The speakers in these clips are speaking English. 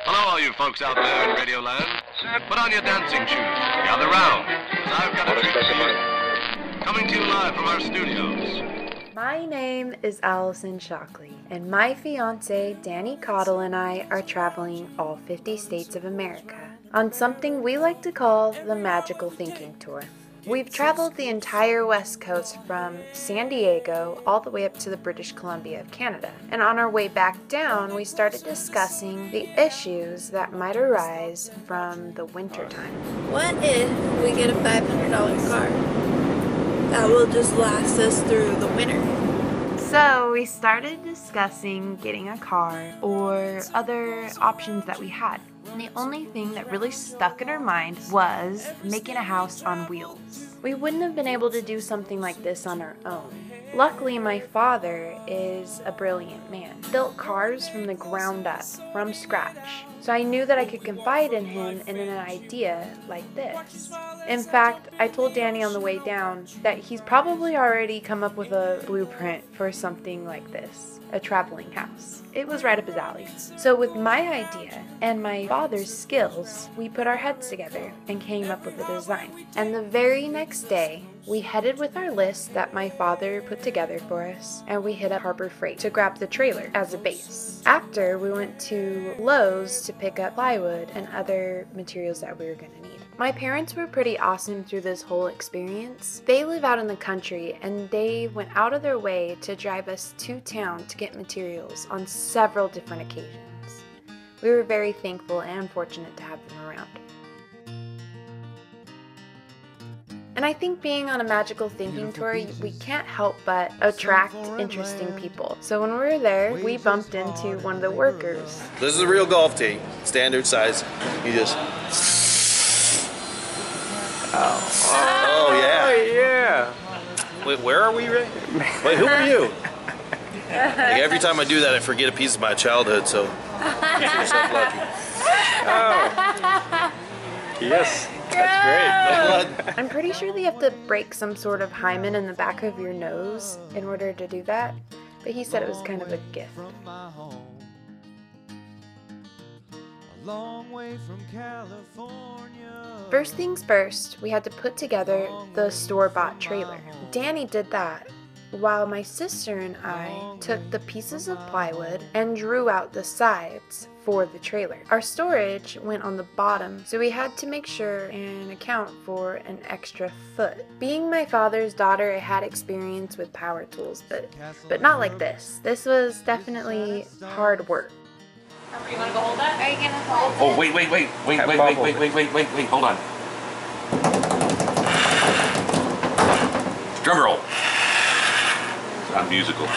Hello, all you folks out there in Radio Land. Put on your dancing shoes. Gather round, 'cause I've got a treat for you. Coming to you live from our studios. My name is Allison Shockley, and my fiance, Danny Cottle, and I are traveling all 50 states of America on something we like to call the Magical Thinking Tour. We've traveled the entire West Coast from San Diego all the way up to the British Columbia of Canada. And on our way back down, we started discussing the issues that might arise from the winter time. What if we get a $500 car that will just last us through the winter? So we started discussing getting a car or other options that we had. And the only thing that really stuck in our mind was making a house on wheels. We wouldn't have been able to do something like this on our own. Luckily, my father is a brilliant man. Built cars from the ground up, from scratch. So I knew that I could confide in him in an idea like this. In fact, I told Danny on the way down that he's probably already come up with a blueprint for something like this, a traveling house. It was right up his alley. So with my idea and my father's skills, we put our heads together and came up with a design. And the very next day, we headed with our list that my father put together for us, and we hit up Harbor Freight to grab the trailer as a base. After, we went to Lowe's to pick up plywood and other materials that we were going to need. My parents were pretty awesome through this whole experience. They live out in the country, and they went out of their way to drive us to town to get materials on several different occasions. We were very thankful and fortunate to have them around. And I think being on a magical thinking tour, we can't help but attract interesting people. So when we were there, we bumped into one of the workers. This is a real golf tee, standard size. You just... Oh yeah. Oh yeah. Wait, where are we, Ray? Wait, who are you? Like, every time I do that, I forget a piece of my childhood, so consider yourself lucky. Oh. Yes. That's great. I'm pretty sure they have to break some sort of hymen in the back of your nose in order to do that, but he said it was kind of a gift. First things first, we had to put together the store-bought trailer. Danny did that, while my sister and I took the pieces of plywood and drew out the sides for the trailer. Our storage went on the bottom, so we had to make sure and account for an extra foot. Being my father's daughter, I had experience with power tools, but not like this. This was definitely hard work. Are you gonna go hold that? Are you gonna hold it? Oh, wait, hold on. Drum roll. I'm musical. All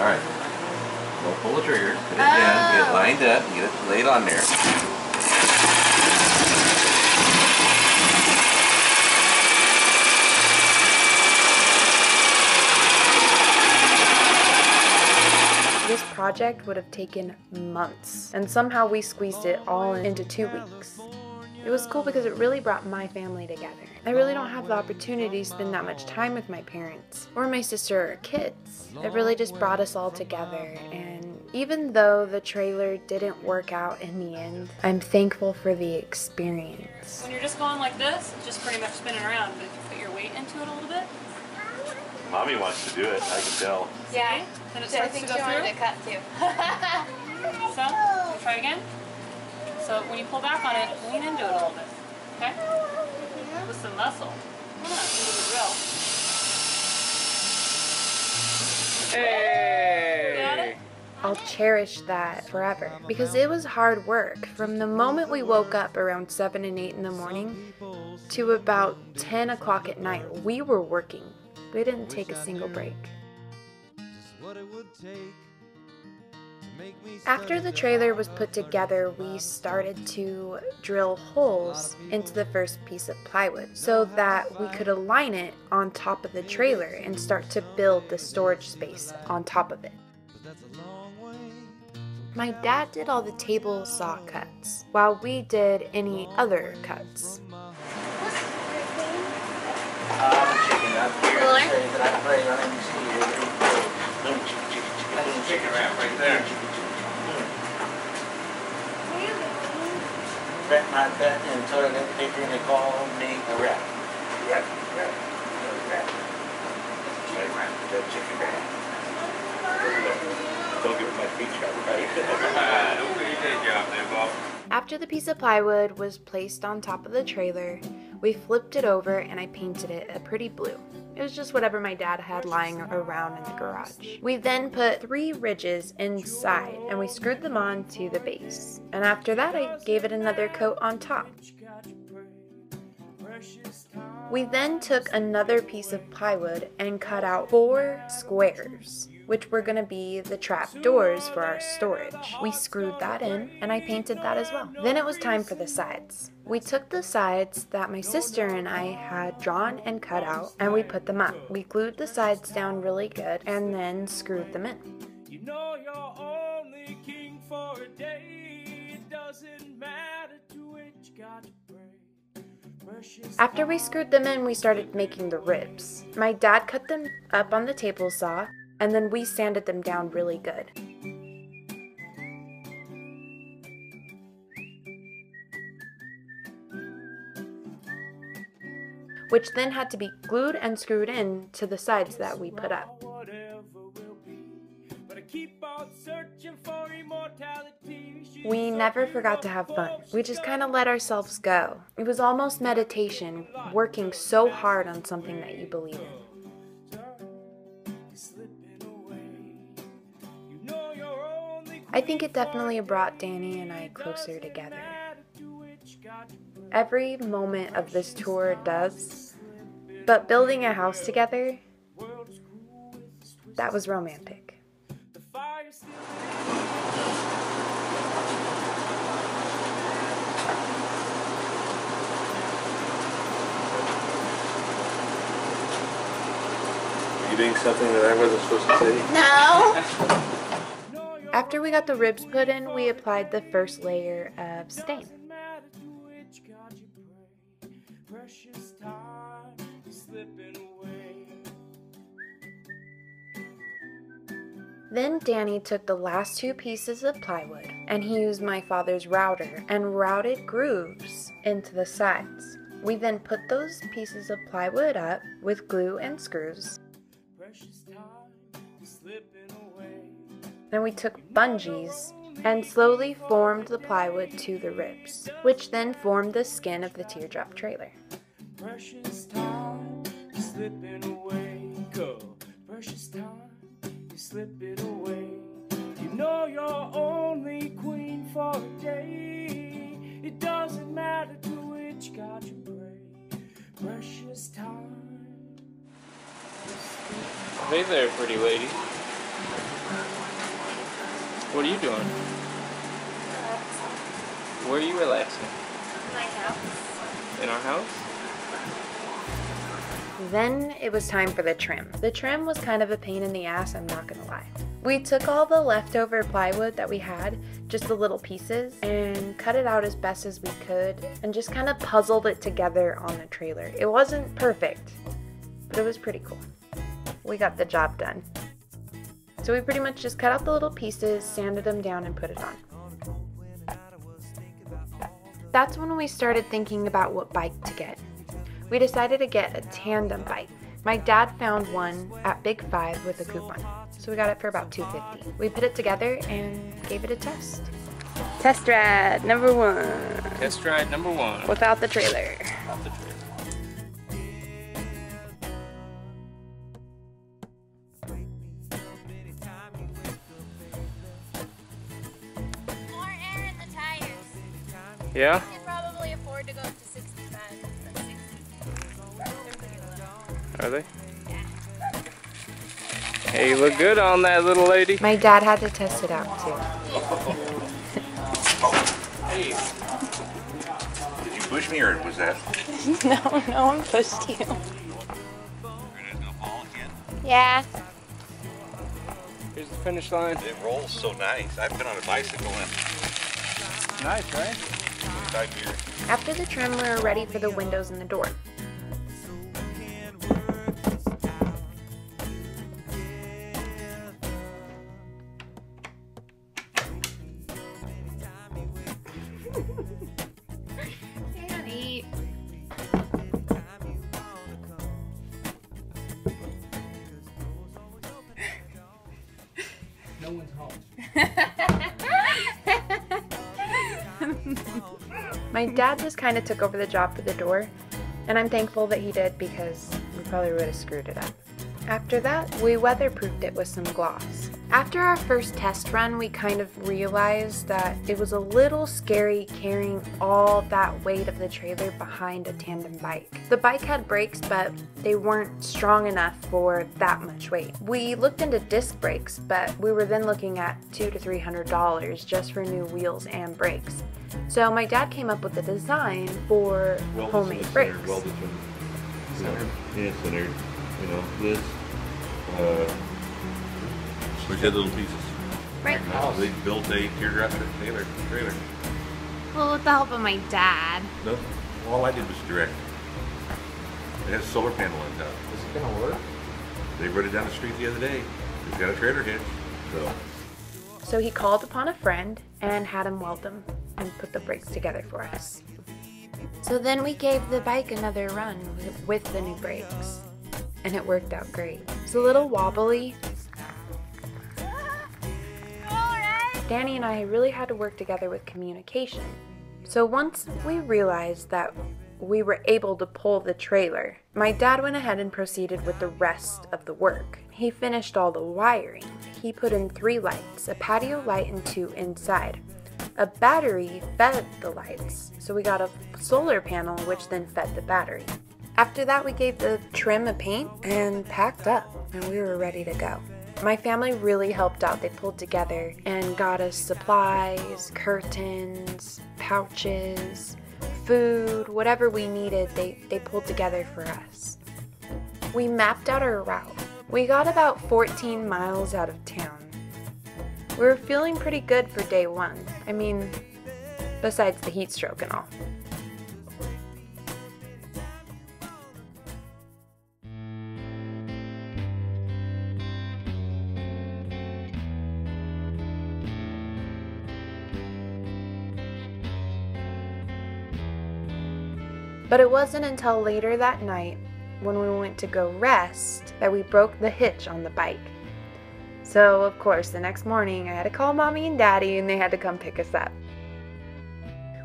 right. Don't pull the trigger. Put it down. Get it lined up. Get it laid on there. This project would have taken months, and somehow we squeezed it all into 2 weeks. It was cool because it really brought my family together. I really don't have the opportunity to spend that much time with my parents or my sister or kids. It really just brought us all together, and even though the trailer didn't work out in the end, I'm thankful for the experience. When you're just going like this, it's just pretty much spinning around, but if you put your weight into it a little bit. Mommy wants to do it, I can tell. Yeah. Then it So I starts think to she go wanted through. to cut too. So, we'll try again. So when you pull back on it, lean into it a little bit. Okay? With some muscle. Come on, do the drill. Hey! Got it? I'll cherish that forever because it was hard work. From the moment we woke up around 7 and 8 in the morning to about 10 o'clock at night, we were working. We didn't take a single break. After the trailer was put together, we started to drill holes into the first piece of plywood so that we could align it on top of the trailer and start to build the storage space on top of it. My dad did all the table saw cuts, while we did any other cuts. Chicken up. not that until they call me a rat. Rat. Chicken rat. Don't give it my feet shot, right? Don't do your job there, Bob. After the piece of plywood was placed on top of the trailer, we flipped it over and I painted it a pretty blue. It was just whatever my dad had lying around in the garage. We then put 3 ridges inside and we screwed them on to the base. And after that, I gave it another coat on top. We then took another piece of plywood and cut out 4 squares, which were going to be the trap doors for our storage. We screwed that in and I painted that as well. Then it was time for the sides. We took the sides that my sister and I had drawn and cut out and we put them up. We glued the sides down really good and then screwed them in. You know you're only king for a day. It doesn't matter to which God you pray. After we screwed them in, we started making the ribs. My dad cut them up on the table saw and then we sanded them down really good. Which then had to be glued and screwed in to the sides that we put up. We never forgot to have fun. We just kind of let ourselves go. It was almost meditation, working so hard on something that you believe in. I think it definitely brought Danny and I closer together. Every moment of this tour does, but building a house together, that was romantic. You doing something that I wasn't supposed to say? No. After we got the ribs put in, we applied the first layer of stain. Then Danny took the last 2 pieces of plywood and he used my father's router and routed grooves into the sides. We then put those pieces of plywood up with glue and screws. Then we took bungees and slowly formed the plywood to the ribs, which then formed the skin of the teardrop trailer. Precious time, you're slipping away. Go. Precious time, you slip it away. You know you're only queen for a day. It doesn't matter to which God you pray. Precious time. Hey there, pretty lady. What are you doing? Where are you relaxing? My house. In our house? Then it was time for the trim. The trim was kind of a pain in the ass, I'm not gonna lie. We took all the leftover plywood that we had, just the little pieces, and cut it out as best as we could, and just kind of puzzled it together on the trailer. It wasn't perfect, but it was pretty cool. We got the job done. So we pretty much just cut out the little pieces, sanded them down, and put it on. That's when we started thinking about what bike to get. We decided to get a tandem bike. My dad found one at Big 5 with a coupon, so we got it for about $250. We put it together and gave it a test. Test ride number 1. Test ride number 1. Without the trailer. Without the trailer. Yeah? You can probably afford to go up to 65 instead of 60. They're pretty low. Are they? Yeah. Hey, you look good on that, little lady. My dad had to test it out too. Hey. Did you push me or was that? No one pushed you. You're gonna fall again? Yeah. Here's the finish line. It rolls so nice. I've been on a bicycle in Nice, right? 25 years. After the trim, we were ready for the windows and the door. My dad just kind of took over the job for the door, and I'm thankful that he did because we probably would have screwed it up. After that, we weatherproofed it with some gloss. After our first test run, we kind of realized that it was a little scary carrying all that weight of the trailer behind a tandem bike. The bike had brakes, but they weren't strong enough for that much weight. We looked into disc brakes, but we were then looking at $200 to $300 just for new wheels and brakes. So my dad came up with a design for homemade brakes. Welded to centered. Yeah, centered. You know, this. We did little pieces. Right. Now they built a teardrop trailer. Well, with the help of my dad. No, all I did was direct. It has a solar panel on top. Is it gonna work? They rode it down the street the other day. It's got a trailer hitch. So he called upon a friend and had him weld them and put the brakes together for us. So then we gave the bike another run with the new brakes, and it worked out great. It's a little wobbly. Danny and I really had to work together with communication. So once we realized that we were able to pull the trailer, my dad went ahead and proceeded with the rest of the work. He finished all the wiring. He put in 3 lights, a patio light and 2 inside. A battery fed the lights, so we got a solar panel which then fed the battery. After that, we gave the trim a paint and packed up, and we were ready to go. My family really helped out. They pulled together and got us supplies, curtains, pouches, food, whatever we needed, they pulled together for us. We mapped out our route. We got about 14 miles out of town. We were feeling pretty good for day 1. I mean, besides the heat stroke and all. But it wasn't until later that night, when we went to go rest, that we broke the hitch on the bike. So, of course, the next morning I had to call Mommy and Daddy and they had to come pick us up.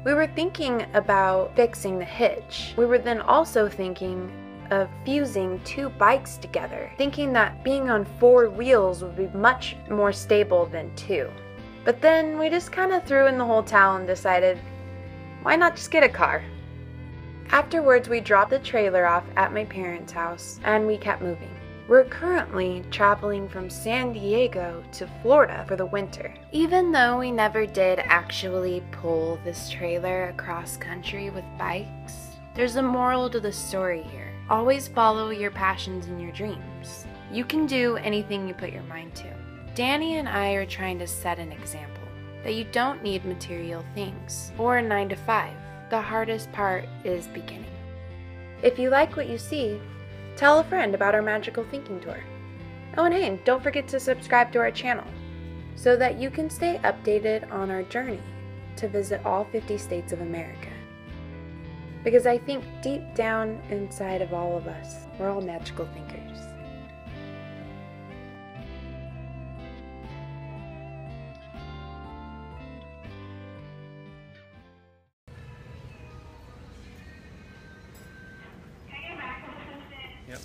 We were thinking about fixing the hitch. We were then also thinking of fusing 2 bikes together, thinking that being on 4 wheels would be much more stable than 2. But then we just kind of threw in the whole towel and decided, why not just get a car? Afterwards, we dropped the trailer off at my parents' house and we kept moving. We're currently traveling from San Diego to Florida for the winter. Even though we never did actually pull this trailer across country with bikes, there's a moral to the story here. Always follow your passions and your dreams. You can do anything you put your mind to. Danny and I are trying to set an example that you don't need material things or a 9 to 5. The hardest part is beginning. If you like what you see, tell a friend about our magical thinking tour. Oh, and hey, don't forget to subscribe to our channel so that you can stay updated on our journey to visit all 50 states of America. Because I think deep down inside of all of us, we're all magical thinkers. Yep.